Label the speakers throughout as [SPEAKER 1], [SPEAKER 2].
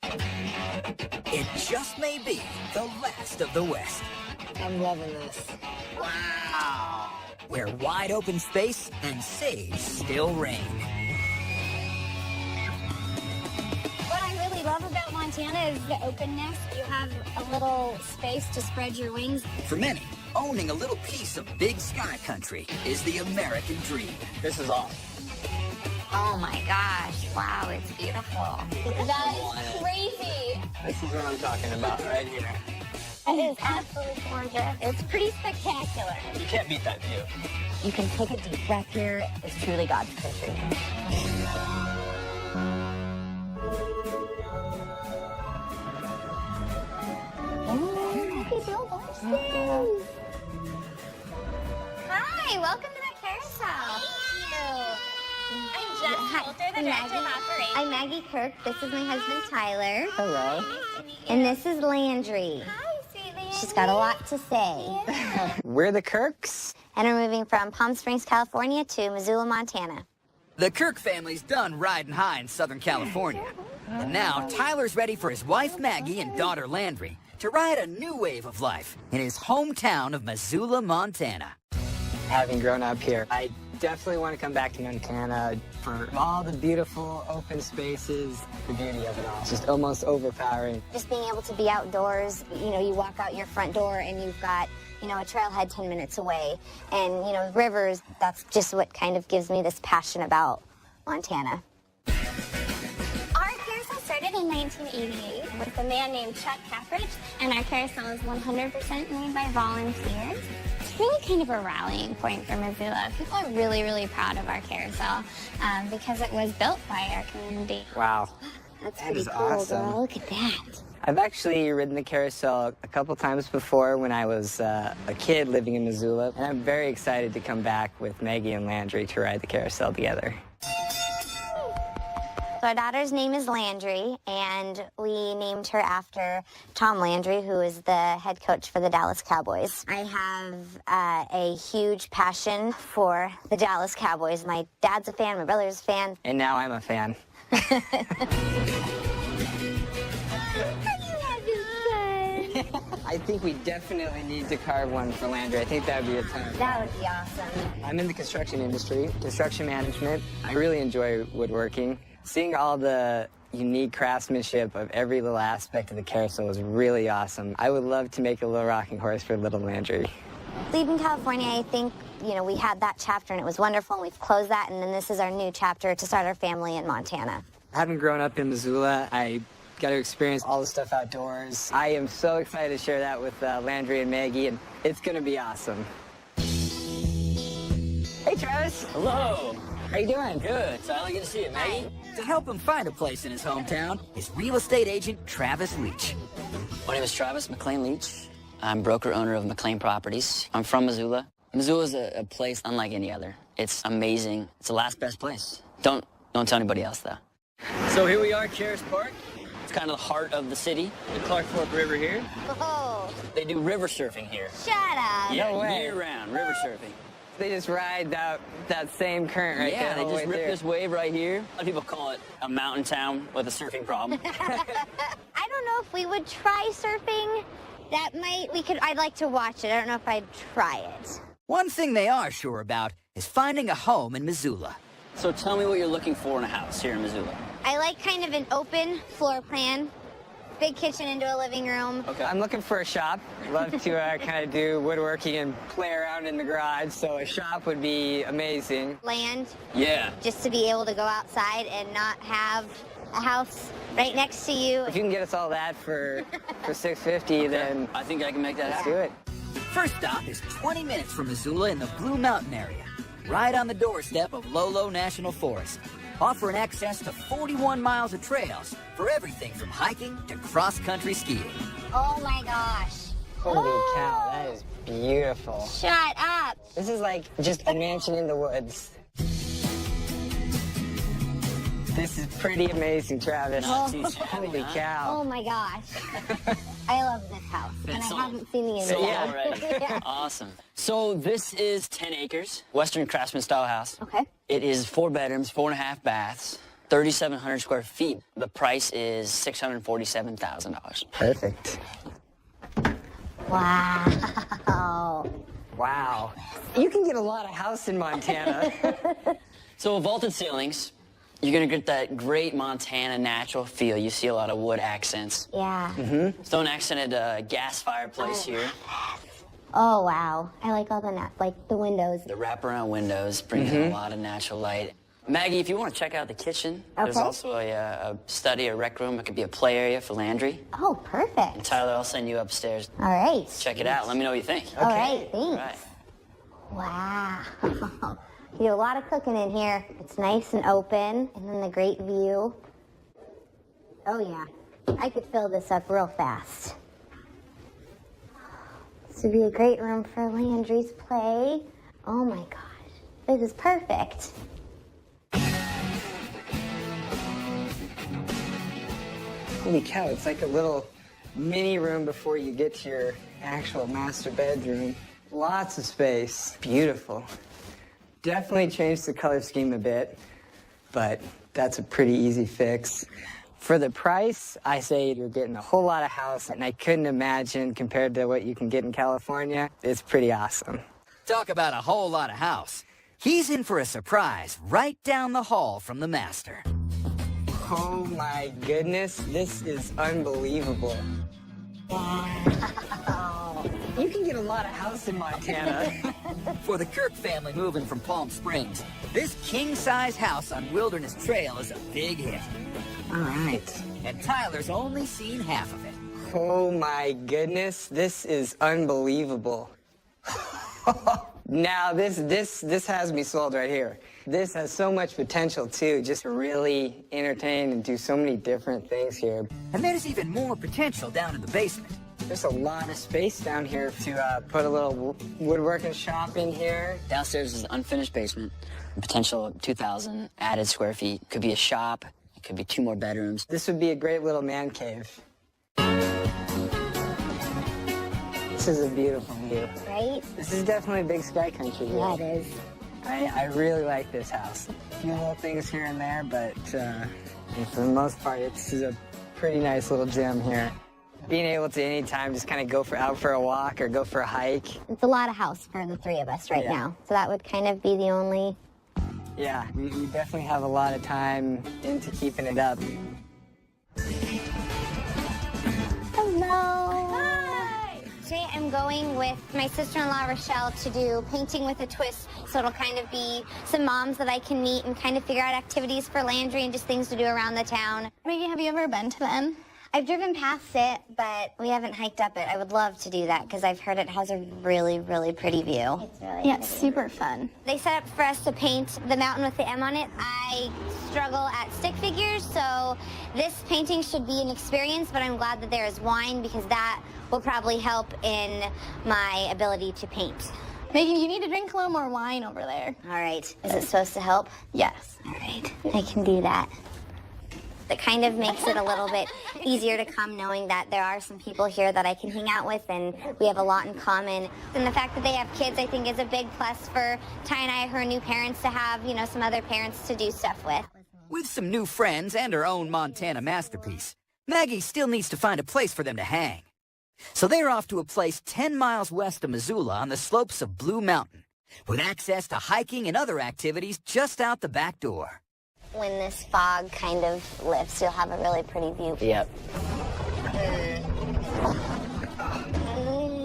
[SPEAKER 1] It just may be the last of the West.
[SPEAKER 2] I'm loving this.
[SPEAKER 1] Wow! Where wide open space and sage still reign.
[SPEAKER 3] What I really love about Montana is the openness. You have a little space to spread your wings.
[SPEAKER 1] For many, owning a little piece of big sky country is the American dream.
[SPEAKER 2] This is awesome.
[SPEAKER 3] Oh my gosh, wow, it's beautiful. That is crazy.
[SPEAKER 2] This is what I'm talking about right here.
[SPEAKER 3] It is absolutely gorgeous. It's pretty spectacular.
[SPEAKER 2] You can't beat that view.
[SPEAKER 3] You can take a deep breath here. It's truly God's country. Hi, welcome to the carousel.
[SPEAKER 4] I'm Jess Coulter, the Director of Operations.
[SPEAKER 3] I'm Maggie Kirk. This is my husband, Tyler.
[SPEAKER 2] Hello.
[SPEAKER 3] And this is Landry.
[SPEAKER 4] Hi, sweet Landry.
[SPEAKER 3] She's got a lot to say.
[SPEAKER 2] We're the Kirks.
[SPEAKER 3] And we're moving from Palm Springs, California to Missoula, Montana.
[SPEAKER 1] The Kirk family's done riding high in Southern California. And now Tyler's ready for his wife Maggie and daughter Landry to ride a new wave of life in his hometown of Missoula, Montana.
[SPEAKER 2] Having grown up here, I definitely want to come back to Montana for all the beautiful open spaces, the beauty of it all. It's just almost overpowering.
[SPEAKER 3] Just being able to be outdoors, you walk out your front door and you've got, a trailhead 10 minutes away. And, rivers, that's just what kind of gives me this passion about Montana.
[SPEAKER 4] Our carousel started in 1988 with a man named Chuck Caffridge, and our carousel is 100% made by volunteers. It's really kind of a rallying point for Missoula. People are really, really proud of our carousel because it was built by our community.
[SPEAKER 2] Wow.
[SPEAKER 3] That's
[SPEAKER 2] That
[SPEAKER 3] pretty
[SPEAKER 2] is
[SPEAKER 3] cool,
[SPEAKER 2] awesome.
[SPEAKER 3] girl. Look at that.
[SPEAKER 2] I've actually ridden the carousel a couple times before when I was a kid living in Missoula, and I'm very excited to come back with Maggie and Landry to ride the carousel together.
[SPEAKER 3] So our daughter's name is Landry, and we named her after Tom Landry, who is the head coach for the Dallas Cowboys. I have a huge passion for the Dallas Cowboys. My dad's a fan, my brother's a fan.
[SPEAKER 2] And now I'm a fan. I think we definitely need to carve one for Landry. I think that would be a ton.
[SPEAKER 3] That would be awesome.
[SPEAKER 2] I'm in the construction industry, construction management. I really enjoy woodworking. Seeing all the unique craftsmanship of every little aspect of the carousel was really awesome. I would love to make a little rocking horse for little Landry.
[SPEAKER 3] Leaving California, I think, we had that chapter and it was wonderful, and we've closed that, and then this is our new chapter to start our family in Montana.
[SPEAKER 2] Having grown up in Missoula, I got to experience all the stuff outdoors. I am so excited to share that with Landry and Maggie, and it's going to be awesome. Hey, Travis.
[SPEAKER 5] Hello.
[SPEAKER 2] How you doing?
[SPEAKER 5] Good. Tyler, good to see you, Maggie.
[SPEAKER 1] To help him find a place in his hometown is real estate agent Travis Leach.
[SPEAKER 5] My name is Travis McLean Leach. I'm broker-owner of McLean Properties. I'm from Missoula. Missoula is a place unlike any other. It's amazing. It's the last best place. Don't tell anybody else, though. So here we are, Caras Park. It's kind of the heart of the city. The Clark Fork River here.
[SPEAKER 3] Oh,
[SPEAKER 5] They do river surfing here.
[SPEAKER 3] shut up.
[SPEAKER 5] Yeah,
[SPEAKER 2] No way.
[SPEAKER 5] year-round river surfing.
[SPEAKER 2] They just ride that same current right
[SPEAKER 5] Yeah,
[SPEAKER 2] there.
[SPEAKER 5] they
[SPEAKER 2] all the
[SPEAKER 5] just
[SPEAKER 2] way
[SPEAKER 5] rip
[SPEAKER 2] through.
[SPEAKER 5] this wave right here. A lot of people call it a mountain town with a surfing problem.
[SPEAKER 3] I don't know if we would try surfing. I'd like to watch it. I don't know if I'd try it.
[SPEAKER 1] One thing they are sure about is finding a home in Missoula.
[SPEAKER 5] So tell me what you're looking for in a house here in Missoula.
[SPEAKER 3] I like kind of an open floor plan. Big kitchen into a living room.
[SPEAKER 5] Okay.
[SPEAKER 2] I'm looking for a shop. Love to kind of do woodworking and play around in the garage, so a shop would be amazing.
[SPEAKER 3] Land,
[SPEAKER 5] Yeah.
[SPEAKER 3] just to be able to go outside and not have a house right next to you.
[SPEAKER 2] If you can get us all that for $650, then
[SPEAKER 5] I think I can make that
[SPEAKER 2] let's
[SPEAKER 5] happen.
[SPEAKER 2] do it.
[SPEAKER 1] First stop is 20 minutes from Missoula in the Blue Mountain area, right on the doorstep of Lolo National Forest, offering access to 41 miles of trails for everything from hiking to cross-country skiing.
[SPEAKER 3] Oh my gosh.
[SPEAKER 2] Holy cow, that is beautiful.
[SPEAKER 3] Shut up.
[SPEAKER 2] This is like just a mansion in the woods. This is pretty amazing, Travis. Holy
[SPEAKER 3] Oh
[SPEAKER 2] cow.
[SPEAKER 3] my gosh. I love this house. And
[SPEAKER 5] It's
[SPEAKER 3] I
[SPEAKER 5] all-
[SPEAKER 3] haven't seen the
[SPEAKER 5] So
[SPEAKER 3] inside.
[SPEAKER 5] already.
[SPEAKER 3] Yeah.
[SPEAKER 5] Awesome. So this is 10 acres, Western Craftsman style house.
[SPEAKER 3] Okay.
[SPEAKER 5] It is 4 bedrooms, 4.5 baths. 3,700 square feet. The price is $647,000.
[SPEAKER 2] Perfect.
[SPEAKER 3] Wow.
[SPEAKER 2] Wow. You can get a lot of house in Montana.
[SPEAKER 5] So with vaulted ceilings, you're gonna get that great Montana natural feel. You see a lot of wood accents.
[SPEAKER 3] Yeah.
[SPEAKER 5] Stone accented gas fireplace here.
[SPEAKER 3] Oh, wow. I like all the windows.
[SPEAKER 5] The wraparound windows bring in a lot of natural light. Maggie, if you want to check out the kitchen, there's
[SPEAKER 3] Okay.
[SPEAKER 5] also a study, a rec room. It could be a play area for Landry.
[SPEAKER 3] Oh, perfect.
[SPEAKER 5] Tyler, I'll send you upstairs.
[SPEAKER 3] All right.
[SPEAKER 5] Check it out. Let me know what you think.
[SPEAKER 3] All right,
[SPEAKER 5] All
[SPEAKER 3] thanks.
[SPEAKER 5] right.
[SPEAKER 3] Wow. You do a lot of cooking in here. It's nice and open, and then the great view. Oh, yeah. I could fill this up real fast. This would be a great room for Landry's play. Oh, my gosh. This is perfect.
[SPEAKER 2] Holy cow, it's like a little mini room before you get to your actual master bedroom. Lots of space. Beautiful. Definitely changed the color scheme a bit, but that's a pretty easy fix. For the price, I say you're getting a whole lot of house, and I couldn't imagine compared to what you can get in California. It's pretty awesome.
[SPEAKER 1] Talk about a whole lot of house. He's in for a surprise right down the hall from the master.
[SPEAKER 2] Oh my goodness, this is unbelievable. Wow. You can get a lot of house in Montana.
[SPEAKER 1] For the Kirk family moving from Palm Springs, this king-size house on Wilderness Trail is a big hit.
[SPEAKER 2] All right.
[SPEAKER 1] And Tyler's only seen half of it.
[SPEAKER 2] Oh my goodness, this is unbelievable. Now this has me sold right here. This has so much potential too, just to really entertain and do so many different things here.
[SPEAKER 1] And there's even more potential down in the basement.
[SPEAKER 2] There's a lot of space down here to put a little woodworking shop in here.
[SPEAKER 5] Downstairs is an unfinished basement. Potential of 2,000 added square feet. Could be a shop. It could be 2 more bedrooms.
[SPEAKER 2] This would be a great little man cave. This is a beautiful view.
[SPEAKER 3] Right?
[SPEAKER 2] This is definitely big sky country here.
[SPEAKER 3] Yeah, it is.
[SPEAKER 2] I really like this house. A few little things here and there, but for the most part, this is a pretty nice little gem here. Being able to anytime just kind of go out for a walk or go for a hike.
[SPEAKER 3] It's a lot of house for the three of us right now. So that would kind of be the only...
[SPEAKER 2] Yeah, we definitely have a lot of time into keeping it up.
[SPEAKER 3] Hello. Hi. Today I'm going with my sister-in-law Rochelle to do painting with a twist. So it'll kind of be some moms that I can meet and kind of figure out activities for Landry and just things to do around the town.
[SPEAKER 4] Maggie, have you ever been to the inn?
[SPEAKER 3] I've driven past it, but we haven't hiked up it. I would love to do that because I've heard it has a really, really pretty view. It's really
[SPEAKER 4] Yeah, it's super fun.
[SPEAKER 3] They set up for us to paint the mountain with the M on it. I struggle at stick figures, so this painting should be an experience, but I'm glad that there is wine because that will probably help in my ability to paint.
[SPEAKER 4] Maggie, you need to drink a little more wine over there.
[SPEAKER 3] All right. Is it supposed to help?
[SPEAKER 4] Yes.
[SPEAKER 3] All right. I can do that. It kind of makes it a little bit easier to come knowing that there are some people here that I can hang out with and we have a lot in common. And the fact that they have kids, I think, is a big plus for Ty and I, her new parents, to have, you know, some other parents to do stuff with.
[SPEAKER 1] With some new friends and her own Montana masterpiece, Maggie still needs to find a place for them to hang. So they're off to a place 10 miles west of Missoula on the slopes of Blue Mountain, with access to hiking and other activities just out the back door.
[SPEAKER 3] When this fog kind of lifts, you'll have a really pretty view.
[SPEAKER 5] Yep.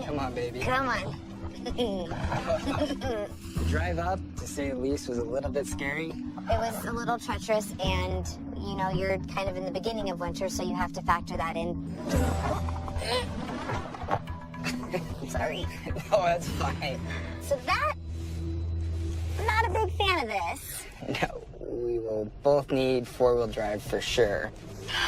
[SPEAKER 2] Come on, baby.
[SPEAKER 3] Come on.
[SPEAKER 2] The drive up, to say the least, was a little bit scary.
[SPEAKER 3] It was a little treacherous, and, you know, you're kind of in the beginning of winter, so you have to factor that in. Sorry.
[SPEAKER 2] No, that's fine.
[SPEAKER 3] So that, I'm not a big fan of this.
[SPEAKER 2] No, we will both need four-wheel drive for sure.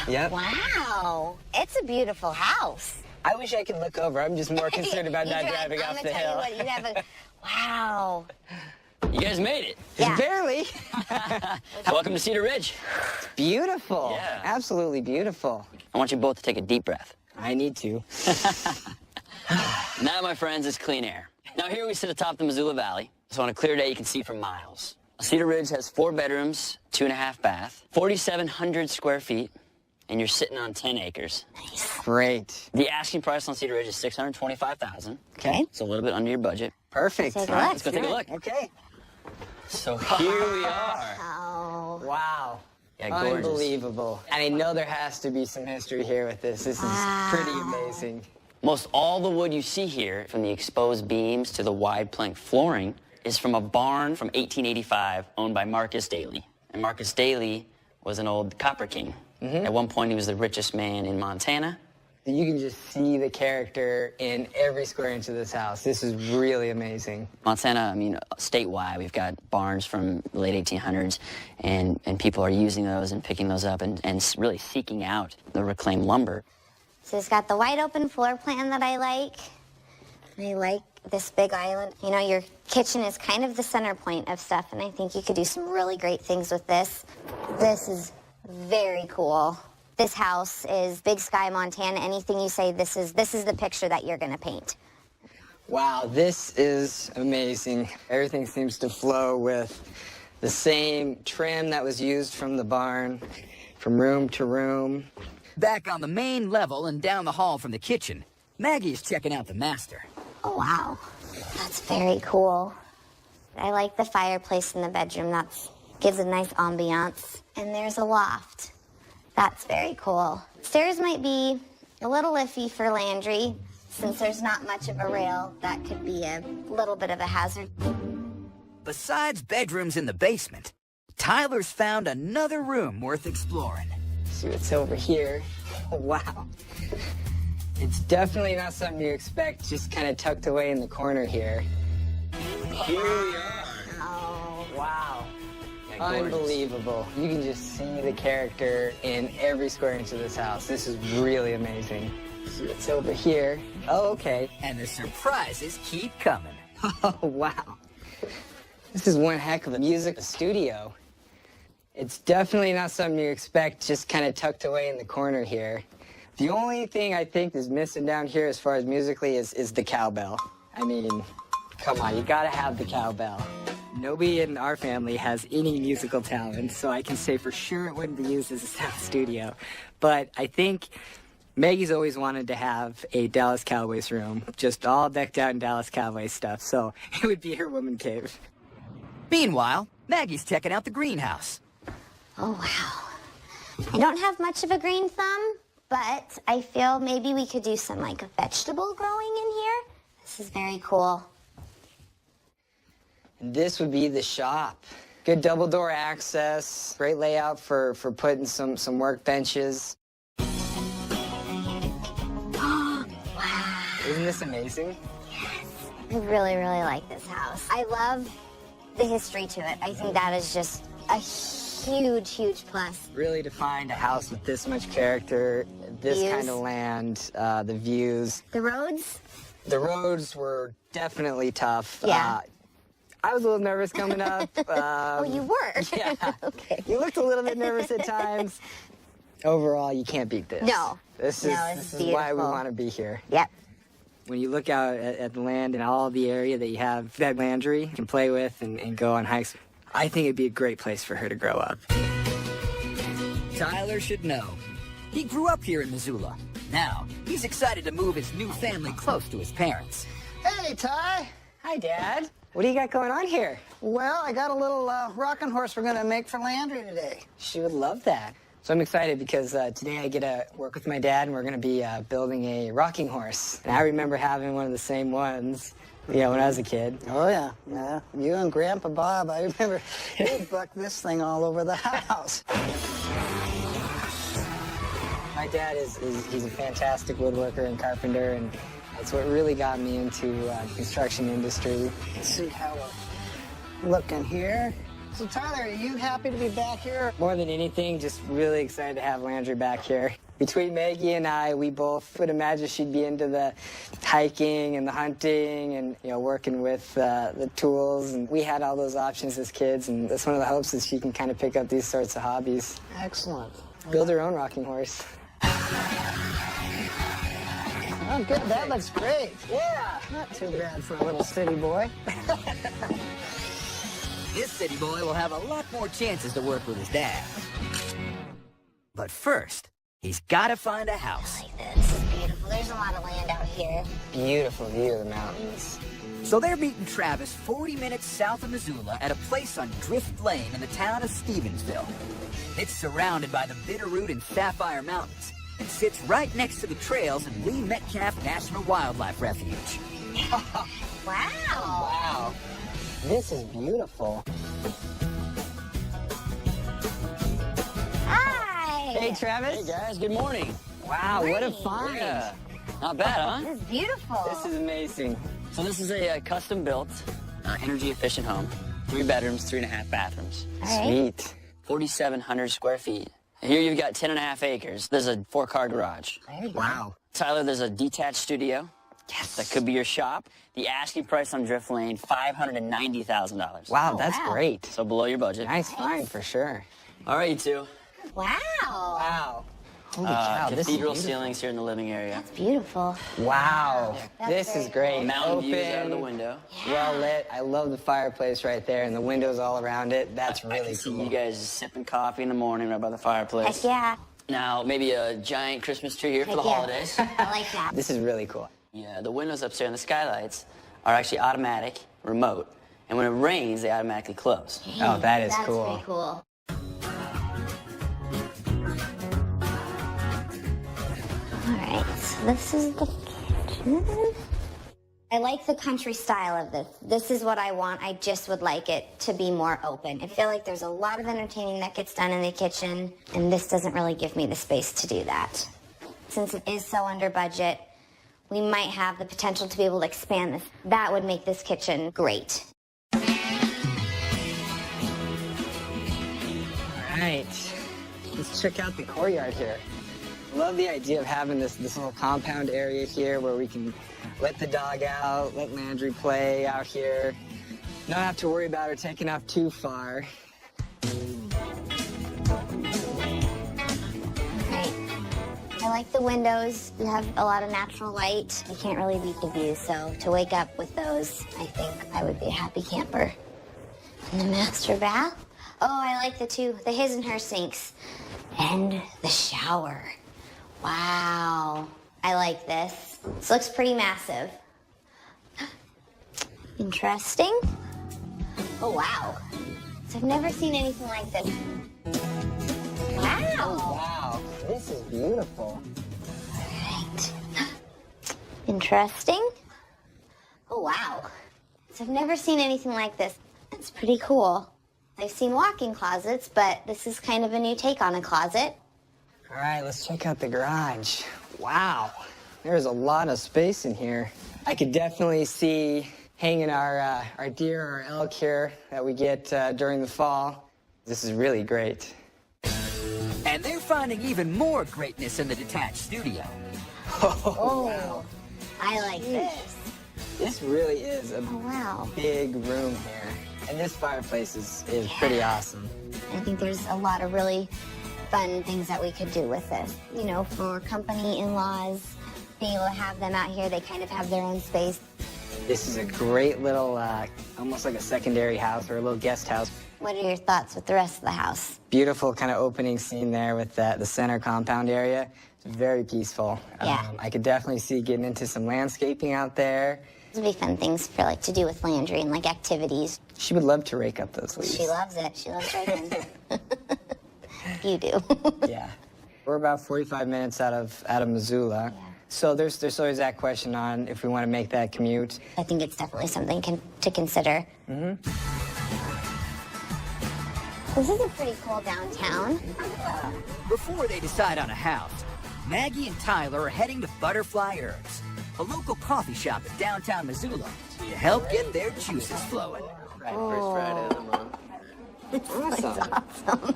[SPEAKER 2] Yep.
[SPEAKER 3] Wow, it's a beautiful house.
[SPEAKER 2] I wish I could look over. I'm just more concerned about not driving off the hill.
[SPEAKER 3] I'm gonna tell you what, you have a, wow.
[SPEAKER 5] You guys made it.
[SPEAKER 3] Yeah.
[SPEAKER 2] Barely.
[SPEAKER 5] Welcome to Cedar Ridge.
[SPEAKER 2] Beautiful.
[SPEAKER 5] Yeah.
[SPEAKER 2] Absolutely beautiful.
[SPEAKER 5] I want you both to take a deep breath.
[SPEAKER 2] I need to.
[SPEAKER 5] Now, my friends, it's clean air. Now, here we sit atop the Missoula Valley. So on a clear day, you can see for miles. Cedar Ridge has 4 bedrooms, 2.5 bath, 4,700 square feet, and you're sitting on 10 acres.
[SPEAKER 2] Great.
[SPEAKER 5] The asking price on Cedar Ridge is $625,000.
[SPEAKER 2] Okay.
[SPEAKER 5] It's a little bit under your budget.
[SPEAKER 2] Perfect.
[SPEAKER 3] Take a
[SPEAKER 5] All right,
[SPEAKER 3] look.
[SPEAKER 5] let's go take a look.
[SPEAKER 2] Okay.
[SPEAKER 5] So here we are.
[SPEAKER 3] Oh,
[SPEAKER 2] Wow.
[SPEAKER 5] Yeah, gorgeous.
[SPEAKER 2] Unbelievable. And I know there has to be some history here with this. This is pretty amazing.
[SPEAKER 5] Most all the wood you see here, from the exposed beams to the wide plank flooring, is from a barn from 1885 owned by Marcus Daly. And Marcus Daly was an old copper king. At one point, he was the richest man in Montana.
[SPEAKER 2] You can just see the character in every square inch of this house. This is really amazing.
[SPEAKER 5] Montana, I mean, statewide, we've got barns from the late 1800s, and people are using those and picking those up and really seeking out the reclaimed lumber.
[SPEAKER 3] so it's got the wide open floor plan that I like. I like this big island. You know, your kitchen is kind of the center point of stuff, and I think you could do some really great things with this. This is very cool. This house is Big Sky, Montana. Anything you say, this is the picture that you're gonna paint.
[SPEAKER 2] Wow, this is amazing. Everything seems to flow with the same trim that was used from the barn, from room to room.
[SPEAKER 1] Back on the main level and down the hall from the kitchen, Maggie is checking out the master.
[SPEAKER 3] Oh, wow. That's very cool. I like the fireplace in the bedroom. That gives a nice ambiance. And there's a loft. That's very cool. Stairs might be a little iffy for Landry, since there's not much of a rail. That could be a little bit of a hazard.
[SPEAKER 1] Besides bedrooms in the basement, Tyler's found another room worth exploring.
[SPEAKER 2] See what's over here. Wow. It's definitely not something you expect, just kind of tucked away in the corner here. Here we are.
[SPEAKER 3] Oh,
[SPEAKER 2] Wow.
[SPEAKER 5] Yeah, gorgeous.
[SPEAKER 2] Unbelievable. You can just see the character in every square inch of this house. This is really amazing. See what's over here. Oh, okay.
[SPEAKER 1] And the surprises keep coming.
[SPEAKER 2] Oh, wow. This is one heck of a music studio. It's definitely not something you expect, just kind of tucked away in the corner here. The only thing I think is missing down here as far as musically is the cowbell. I mean, come on, you gotta have the cowbell. Nobody in our family has any musical talent, so I can say for sure it wouldn't be used as a sound studio. But I think Maggie's always wanted to have a Dallas Cowboys room, just all decked out in Dallas Cowboys stuff, so it would be her woman cave.
[SPEAKER 1] Meanwhile, Maggie's checking out the greenhouse.
[SPEAKER 3] oh, wow. I don't have much of a green thumb, but I feel maybe we could do some like vegetable growing in here. This is very cool.
[SPEAKER 2] This would be the shop. Good double door access, great layout for putting some workbenches. Isn't this amazing?
[SPEAKER 3] I really, really like this house. I love the history to it. I think that is just a huge, huge plus.
[SPEAKER 2] Really to find a house with this much character, this
[SPEAKER 3] Views.
[SPEAKER 2] kind of land, the views.
[SPEAKER 3] The roads?
[SPEAKER 2] The roads were definitely tough.
[SPEAKER 3] Yeah.
[SPEAKER 2] I was a little nervous coming up.
[SPEAKER 3] Oh, you were?
[SPEAKER 2] Yeah.
[SPEAKER 3] Okay.
[SPEAKER 2] You looked a little bit nervous at times. Overall, you can't beat this.
[SPEAKER 3] No.
[SPEAKER 2] This
[SPEAKER 3] No,
[SPEAKER 2] is
[SPEAKER 3] it's
[SPEAKER 2] why we
[SPEAKER 3] beautiful.
[SPEAKER 2] want to be here.
[SPEAKER 3] Yep.
[SPEAKER 2] When you look out at the land and all the area that you have that Landry can play with and go on hikes, I think it'd be a great place for her to grow up.
[SPEAKER 1] Tyler should know. He grew up here in Missoula. Now, he's excited to move his new family close to his parents.
[SPEAKER 6] Hey, Ty.
[SPEAKER 2] Hi, Dad. What do you got going on here?
[SPEAKER 6] Well, I got a little rocking horse we're going to make for Landry today.
[SPEAKER 2] She would love that. So I'm excited because today I get to work with my dad and we're going to be building a rocking horse. And I remember having one of the same ones, when I was a kid.
[SPEAKER 6] Oh, yeah. Yeah. You and Grandpa Bob, I remember you bucked this thing all over the house.
[SPEAKER 2] My dad he's a fantastic woodworker and carpenter, and that's what really got me into the construction industry.
[SPEAKER 6] Let's see how we're looking here. So, Tyler, are you happy to be back here?
[SPEAKER 2] More than anything, just really excited to have Landry back here. Between Maggie and I, we both would imagine she'd be into the hiking and the hunting and working with the tools. And we had all those options as kids, and that's one of the hopes that she can kind of pick up these sorts of hobbies.
[SPEAKER 6] Excellent.
[SPEAKER 2] Build her own rocking horse.
[SPEAKER 6] Oh, good. That looks great. Yeah. Not too bad for a little city boy.
[SPEAKER 1] This city boy will have a lot more chances to work with his dad. But first, he's got to find a house.
[SPEAKER 3] Like this is beautiful. There's a lot of land out here.
[SPEAKER 2] Beautiful view of the mountains.
[SPEAKER 1] So they're meeting Travis 40 minutes south of Missoula at a place on Drift Lane in the town of Stevensville. It's surrounded by the Bitterroot and Sapphire Mountains and sits right next to the trails in Lee Metcalf National Wildlife Refuge.
[SPEAKER 3] Wow.
[SPEAKER 2] Wow. This is beautiful.
[SPEAKER 3] Hi.
[SPEAKER 2] Hey, Travis.
[SPEAKER 5] Hey guys, good morning.
[SPEAKER 2] Wow, what a
[SPEAKER 3] Morning.
[SPEAKER 2] find.
[SPEAKER 5] Yeah, not bad, huh?
[SPEAKER 3] This is beautiful.
[SPEAKER 2] This is amazing.
[SPEAKER 5] So this is a custom-built, energy-efficient home. 3 bedrooms, 3.5 bathrooms.
[SPEAKER 3] All right.
[SPEAKER 2] Sweet.
[SPEAKER 5] 4,700 square feet. Here you've got 10.5 acres. There's a 4-car garage.
[SPEAKER 2] Wow.
[SPEAKER 5] Tyler, there's a detached studio. Yes. That could be your shop. The asking price on Drift Lane, $590,000.
[SPEAKER 2] Wow, that's
[SPEAKER 3] wow.
[SPEAKER 2] great.
[SPEAKER 5] So below your budget.
[SPEAKER 2] Nice find for sure.
[SPEAKER 5] All right, you two.
[SPEAKER 3] Wow.
[SPEAKER 2] Wow. Holy cow, this is
[SPEAKER 5] Cathedral
[SPEAKER 2] beautiful.
[SPEAKER 5] ceilings here in the living area.
[SPEAKER 3] That's beautiful.
[SPEAKER 2] Wow.
[SPEAKER 3] That's
[SPEAKER 2] This is
[SPEAKER 3] very
[SPEAKER 2] great.
[SPEAKER 5] Mountain views out of the
[SPEAKER 2] Open,
[SPEAKER 5] window.
[SPEAKER 2] well lit. I love the fireplace right there and the windows all around it. That's
[SPEAKER 5] I
[SPEAKER 2] really
[SPEAKER 5] can see
[SPEAKER 2] cool.
[SPEAKER 5] you guys sipping coffee in the morning right by the fireplace.
[SPEAKER 3] Heck yeah.
[SPEAKER 5] Now, maybe a giant Christmas tree here for the
[SPEAKER 3] Heck yeah.
[SPEAKER 5] holidays.
[SPEAKER 3] I like that.
[SPEAKER 2] This is really cool.
[SPEAKER 5] Yeah, the windows upstairs and the skylights are actually automatic, remote, and when it rains, they automatically close.
[SPEAKER 2] Oh, that is
[SPEAKER 3] That's
[SPEAKER 2] cool.
[SPEAKER 3] pretty cool. All right, so this is the kitchen. I like the country style of this. This is what I want. I just would like it to be more open. I feel like there's a lot of entertaining that gets done in the kitchen, and this doesn't really give me the space to do that. Since it is so under budget, we might have the potential to be able to expand this. That would make this kitchen great.
[SPEAKER 2] All right. Let's check out the courtyard here. Love the idea of having this little compound area here where we can let the dog out, let Landry play out here. Not have to worry about her taking off too far.
[SPEAKER 3] Right. I like the windows. You have a lot of natural light. You can't really beat the view, so to wake up with those, I think I would be a happy camper. And the master bath. Oh, I like the his and her sinks. And the shower. Wow. I like this. This looks pretty massive. Interesting. Oh, wow. So I've never seen anything like this. Wow.
[SPEAKER 2] Wow, this is beautiful.
[SPEAKER 3] Right. Interesting. Oh, wow. So I've never seen anything like this. It's pretty cool. I've seen walk-in closets, but this is kind of a new take on a closet.
[SPEAKER 2] All right, let's check out the garage. Wow, there's a lot of space in here. I could definitely see hanging our deer, our elk here that we get during the fall. This is really great.
[SPEAKER 1] And they're finding even more greatness in the detached studio.
[SPEAKER 3] Oh, I like this.
[SPEAKER 2] This really is a
[SPEAKER 3] Oh, wow.
[SPEAKER 2] big room here. And this fireplace is pretty awesome.
[SPEAKER 3] I think there's a lot of really fun things that we could do with this. You know, for company in-laws, being able to have them out here, they kind of have their own space.
[SPEAKER 2] This is a great little, almost like a secondary house or a little guest house.
[SPEAKER 3] What are your thoughts with the rest of the house?
[SPEAKER 2] Beautiful kind of opening scene there with the center compound area. It's very peaceful.
[SPEAKER 3] Yeah.
[SPEAKER 2] I could definitely see getting into some landscaping out there.
[SPEAKER 3] These would be fun things for like to do with Landry and like activities.
[SPEAKER 2] She would love to rake up those leaves.
[SPEAKER 3] She loves it. She loves raking. You do.
[SPEAKER 2] Yeah. We're about 45 minutes out of Missoula.
[SPEAKER 3] Yeah.
[SPEAKER 2] So there's always that question on if we want to make that commute.
[SPEAKER 3] I think it's definitely something to consider. This is a pretty cool downtown.
[SPEAKER 1] Before they decide on a house, Maggie and Tyler are heading to Butterfly Herbs, a local coffee shop in downtown Missoula, to help get their juices flowing.
[SPEAKER 2] Right, first Friday of the month. Awesome.
[SPEAKER 3] Awesome.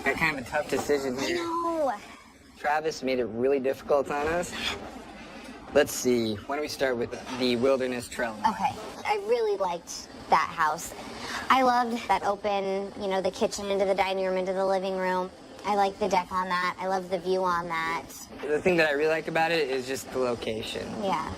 [SPEAKER 2] Got kind of a tough decision here.
[SPEAKER 3] No.
[SPEAKER 2] Travis made it really difficult on us. Let's see. Why don't we start with the Wilderness Trail?
[SPEAKER 3] Okay. I really liked that house. I loved that open, you know, the kitchen into the dining room, into the living room. I like the deck on that. I love the view on that.
[SPEAKER 2] The thing that I really like about it is just the location.
[SPEAKER 3] Yeah.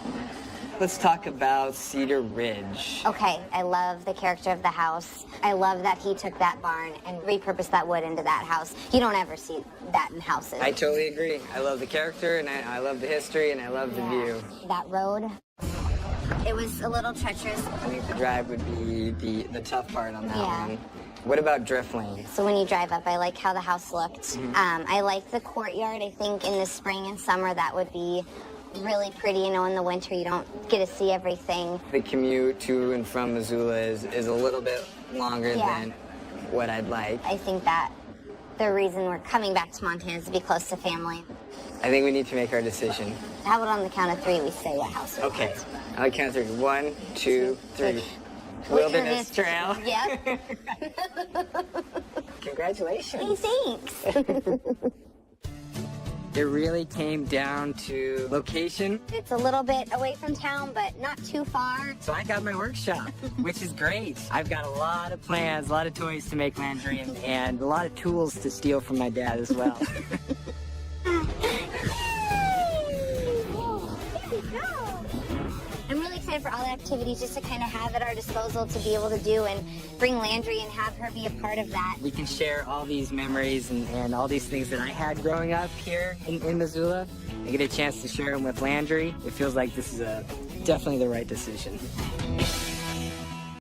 [SPEAKER 2] Let's talk about Cedar Ridge.
[SPEAKER 3] Okay, I love the character of the house. I love that he took that barn and repurposed that wood into that house. You don't ever see that in houses.
[SPEAKER 2] I totally agree. I love the character, and I love the history, and I love the view.
[SPEAKER 3] That road, it was a little treacherous.
[SPEAKER 2] I think the drive would be the tough part on that one. What about Drift Lane?
[SPEAKER 3] So when you drive up, I like how the house looked. I like the courtyard. I think in the spring and summer that would be really pretty. You know, in the winter you don't get to see everything.
[SPEAKER 2] The commute to and from Missoula is a little bit longer
[SPEAKER 3] Yeah.
[SPEAKER 2] than what I'd like.
[SPEAKER 3] I think that the reason we're coming back to Montana is to be close to family.
[SPEAKER 2] I think we need to make our decision.
[SPEAKER 3] How about on the count of three we say what house we
[SPEAKER 2] Okay.
[SPEAKER 3] want?
[SPEAKER 2] I'll count 3. 1, 2, 3. Wilderness Trail.
[SPEAKER 3] Yep.
[SPEAKER 2] Congratulations.
[SPEAKER 3] Hey, thanks.
[SPEAKER 2] It really came down to location.
[SPEAKER 3] It's a little bit away from town, but not too far.
[SPEAKER 2] So I got my workshop, which is great. I've got a lot of plans, a lot of toys to make Landry, and a lot of tools to steal from my dad as well.
[SPEAKER 3] I'm really excited for all the activities just to kind of have at our disposal to be able to do and bring Landry and have her be a part of that.
[SPEAKER 2] We can share all these memories and all these things that I had growing up here in Missoula. I get a chance to share them with Landry. It feels like this is definitely the right decision.